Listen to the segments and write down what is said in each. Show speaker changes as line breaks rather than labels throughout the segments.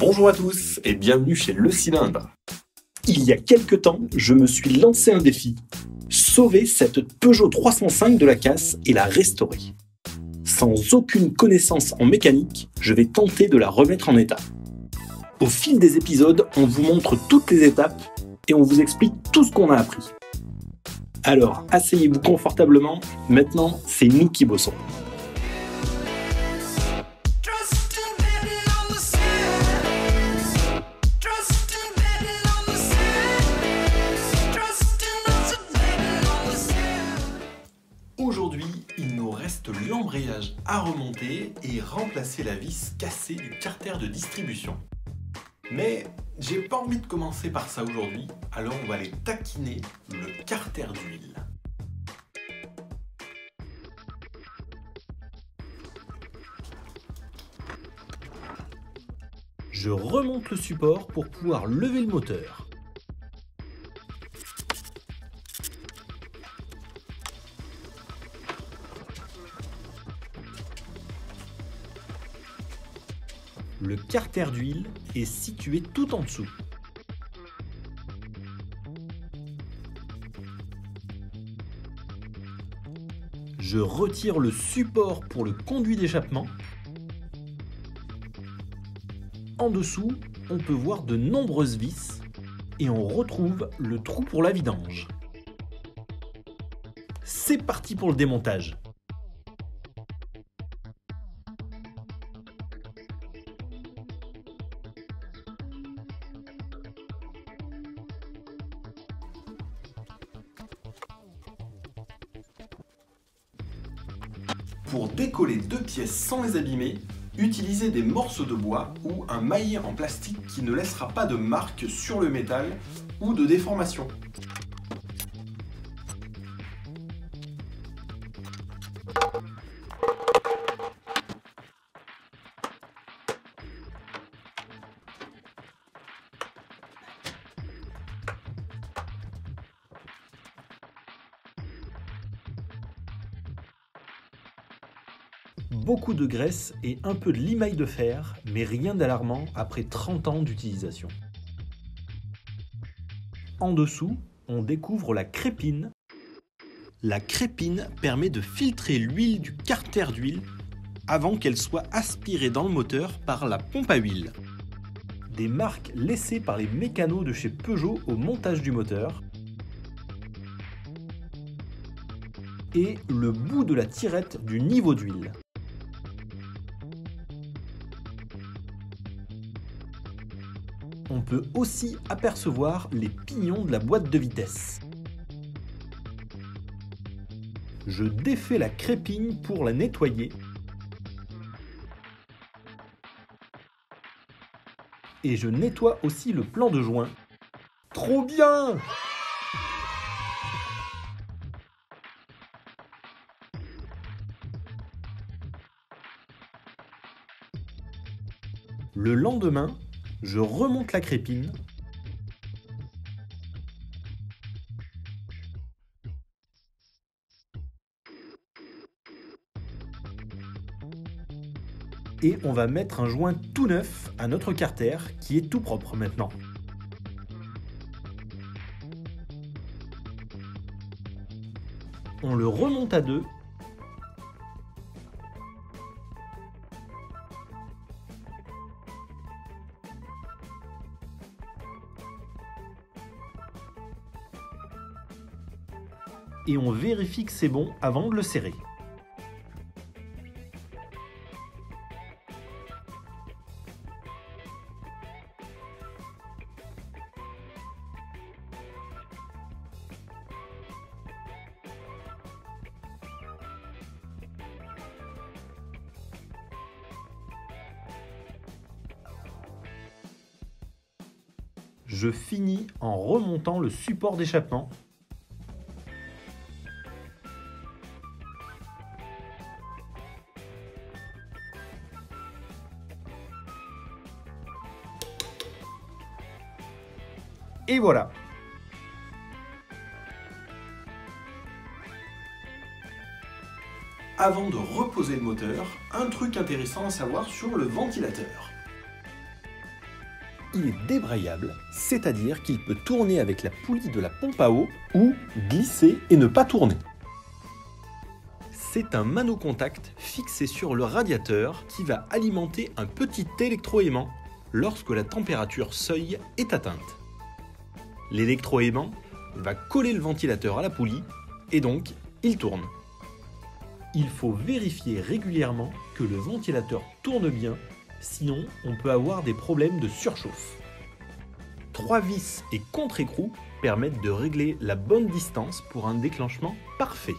Bonjour à tous et bienvenue chez Le Cylindre.
Il y a quelque temps, je me suis lancé un défi. Sauver cette Peugeot 305 de la casse et la restaurer. Sans aucune connaissance en mécanique, je vais tenter de la remettre en état. Au fil des épisodes, on vous montre toutes les étapes et on vous explique tout ce qu'on a appris. Alors, asseyez-vous confortablement, maintenant c'est nous qui bossons.
Aujourd'hui, il nous reste l'embrayage à remonter et remplacer la vis cassée du carter de distribution. Mais j'ai pas envie de commencer par ça aujourd'hui, alors on va aller taquiner le carter d'huile.
Je remonte le support pour pouvoir lever le moteur. Le carter d'huile est situé tout en dessous. Je retire le support pour le conduit d'échappement. En dessous, on peut voir de nombreuses vis et on retrouve le trou pour la vidange. C'est parti pour le démontage.
Pour décoller deux pièces sans les abîmer, utilisez des morceaux de bois ou un maillet en plastique qui ne laissera pas de marque sur le métal ou de déformation.
Beaucoup de graisse et un peu de limaille de fer, mais rien d'alarmant après 30 ans d'utilisation. En dessous, on découvre la crépine. La crépine permet de filtrer l'huile du carter d'huile avant qu'elle soit aspirée dans le moteur par la pompe à huile. Des marques laissées par les mécanos de chez Peugeot au montage du moteur. Et le bout de la tirette du niveau d'huile. On peut aussi apercevoir les pignons de la boîte de vitesse. Je défais la crépine pour la nettoyer. Et je nettoie aussi le plan de joint. Trop bien! Le lendemain, je remonte la crépine. Et on va mettre un joint tout neuf à notre carter qui est tout propre maintenant. On le remonte à deux. Et on vérifie que c'est bon avant de le serrer. Je finis en remontant le support d'échappement. Et voilà.
Avant de reposer le moteur, un truc intéressant à savoir sur le ventilateur.
il est débrayable, c'est-à-dire qu'il peut tourner avec la poulie de la pompe à eau ou glisser et ne pas tourner. C'est un manocontact fixé sur le radiateur qui va alimenter un petit électroaimant lorsque la température seuil est atteinte. L'électroaimant va coller le ventilateur à la poulie et donc il tourne. Il faut vérifier régulièrement que le ventilateur tourne bien, sinon on peut avoir des problèmes de surchauffe. 3 vis et contre-écrou permettent de régler la bonne distance pour un déclenchement parfait.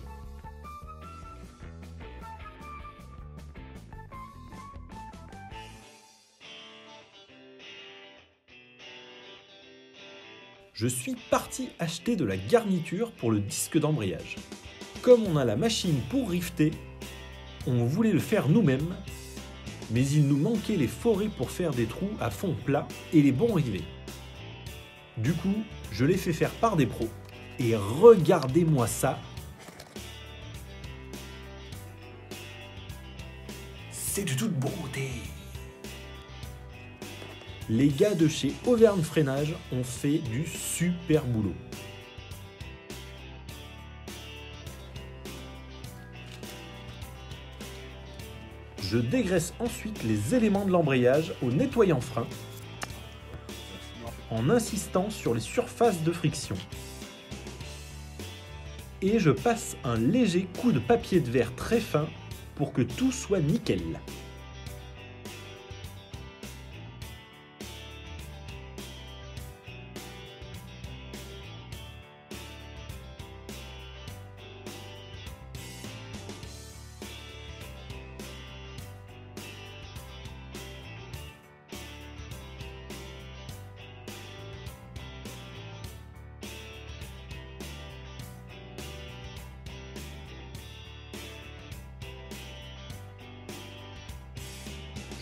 Je suis parti acheter de la garniture pour le disque d'embrayage. Comme on a la machine pour rifter, on voulait le faire nous-mêmes, mais il nous manquait les forets pour faire des trous à fond plat et les bons rivets. Du coup, je l'ai fait faire par des pros. Et regardez-moi ça!
C'est de toute beauté!
Les gars de chez Auvergne Freinage ont fait du super boulot. Je dégraisse ensuite les éléments de l'embrayage au nettoyant frein en insistant sur les surfaces de friction. Et je passe un léger coup de papier de verre très fin pour que tout soit nickel.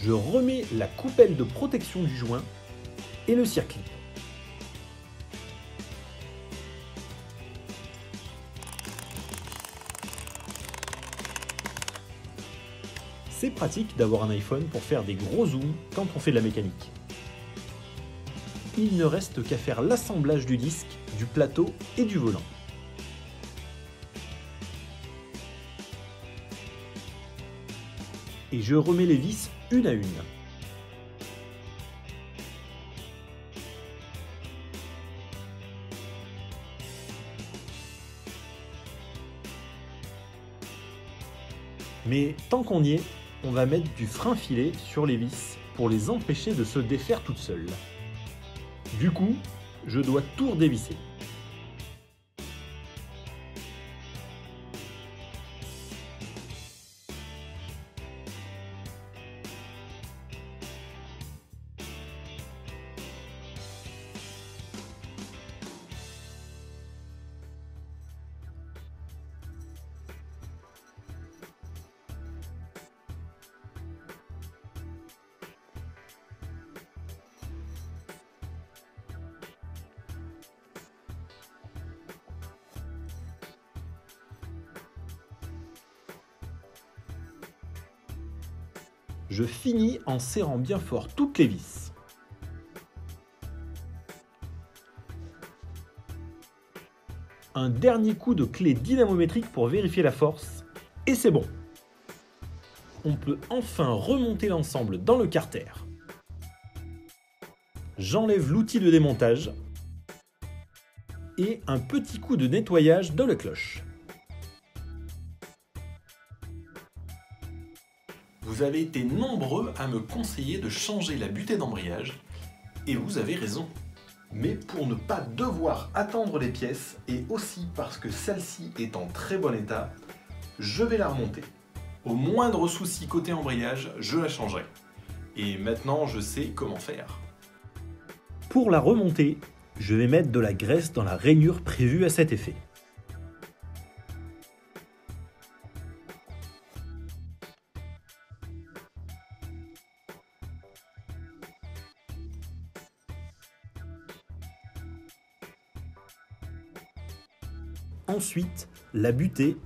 Je remets la coupelle de protection du joint et le circlip. C'est pratique d'avoir un iPhone pour faire des gros zooms quand on fait de la mécanique. Il ne reste qu'à faire l'assemblage du disque, du plateau et du volant. Et je remets les vis une à une. Mais tant qu'on y est, on va mettre du frein filet sur les vis pour les empêcher de se défaire toutes seules. Du coup, je dois tout redévisser. Je finis en serrant bien fort toutes les vis. Un dernier coup de clé dynamométrique pour vérifier la force, et c'est bon. On peut enfin remonter l'ensemble dans le carter. J'enlève l'outil de démontage et un petit coup de nettoyage dans le cloche.
Vous avez été nombreux à me conseiller de changer la butée d'embrayage, et vous avez raison. Mais pour ne pas devoir attendre les pièces, et aussi parce que celle-ci est en très bon état, je vais la remonter. Au moindre souci côté embrayage, je la changerai. Et maintenant, je sais comment faire.
Pour la remonter, je vais mettre de la graisse dans la rainure prévue à cet effet. Ensuite, la butée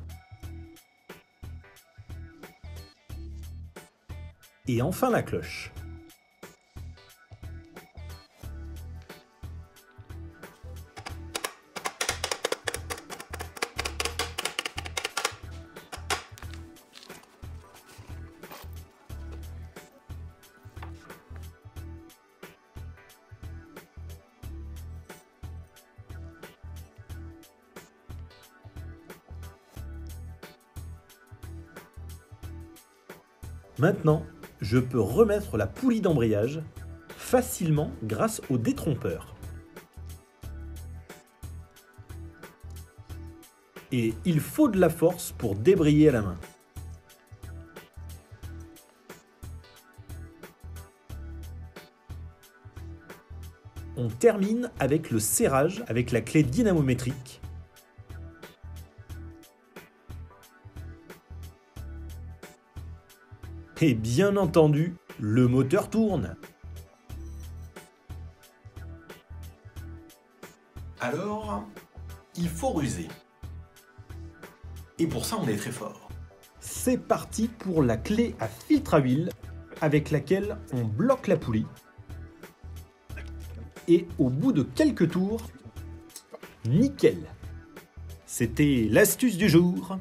et enfin la cloche. Maintenant, je peux remettre la poulie d'embrayage facilement grâce au détrompeur. Et il faut de la force pour débrayer à la main. On termine avec le serrage avec la clé dynamométrique. Et bien entendu, le moteur tourne.
Alors, il faut ruser. Et pour ça, on est très fort.
C'est parti pour la clé à filtre à huile avec laquelle on bloque la poulie. Et au bout de quelques tours, nickel. C'était l'astuce du jour.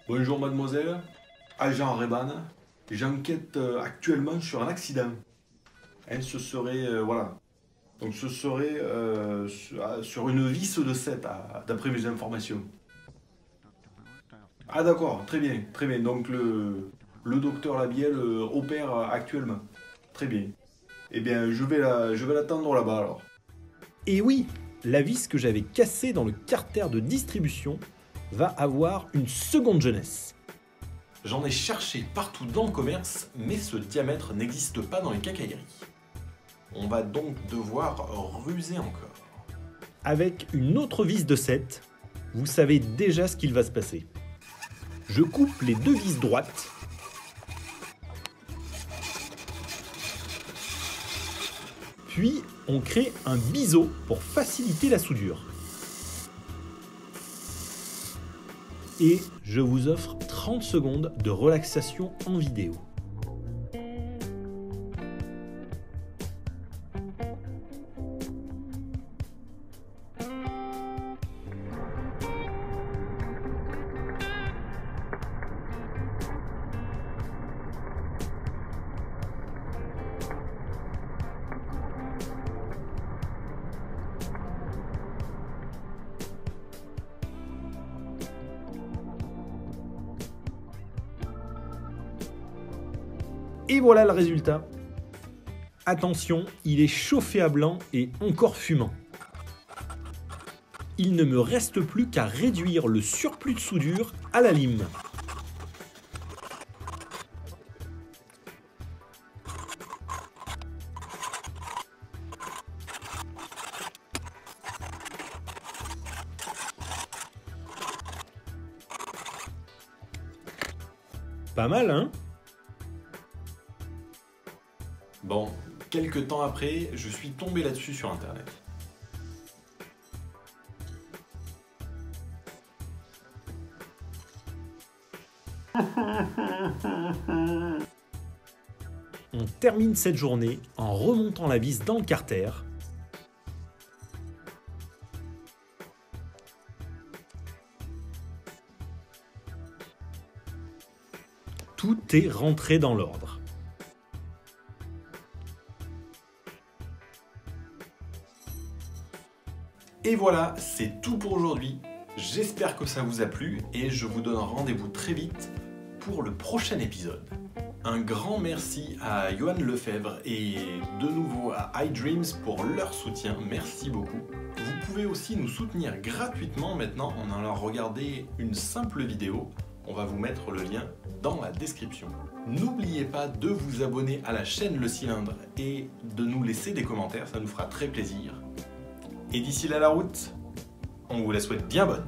Bonjour mademoiselle, agent Reban. J'enquête actuellement sur un accident. Ce serait, voilà. Donc ce serait sur une vis de 7, d'après mes informations. Ah d'accord, très bien, très bien. Donc le docteur Labiel opère actuellement. Très bien. Eh bien, je vais l'attendre là-bas alors.
Et oui, la vis que j'avais cassée dans le carter de distribution va avoir une seconde jeunesse.
J'en ai cherché partout dans le commerce, mais ce diamètre n'existe pas dans les quincailleries. On va donc devoir ruser encore.
Avec une autre vis de 7, vous savez déjà ce qu'il va se passer. Je coupe les deux vis droites. Puis, on crée un biseau pour faciliter la soudure. Et je vous offre 30 secondes de relaxation en vidéo. Et voilà le résultat. Attention, il est chauffé à blanc et encore fumant. Il ne me reste plus qu'à réduire le surplus de soudure à la lime. Pas mal, hein ?
Bon, quelques temps après, je suis tombé là-dessus sur internet.
On termine cette journée en remontant la vis dans le carter. Tout est rentré dans l'ordre.
Et voilà, c'est tout pour aujourd'hui. J'espère que ça vous a plu et je vous donne rendez-vous très vite pour le prochain épisode. Un grand merci à Johan Lefebvre et de nouveau à iDreams pour leur soutien. Merci beaucoup. Vous pouvez aussi nous soutenir gratuitement maintenant en allant regarder une simple vidéo. On va vous mettre le lien dans la description. N'oubliez pas de vous abonner à la chaîne Le Cylindre et de nous laisser des commentaires, ça nous fera très plaisir. Et d'ici là la route, on vous la souhaite bien bonne.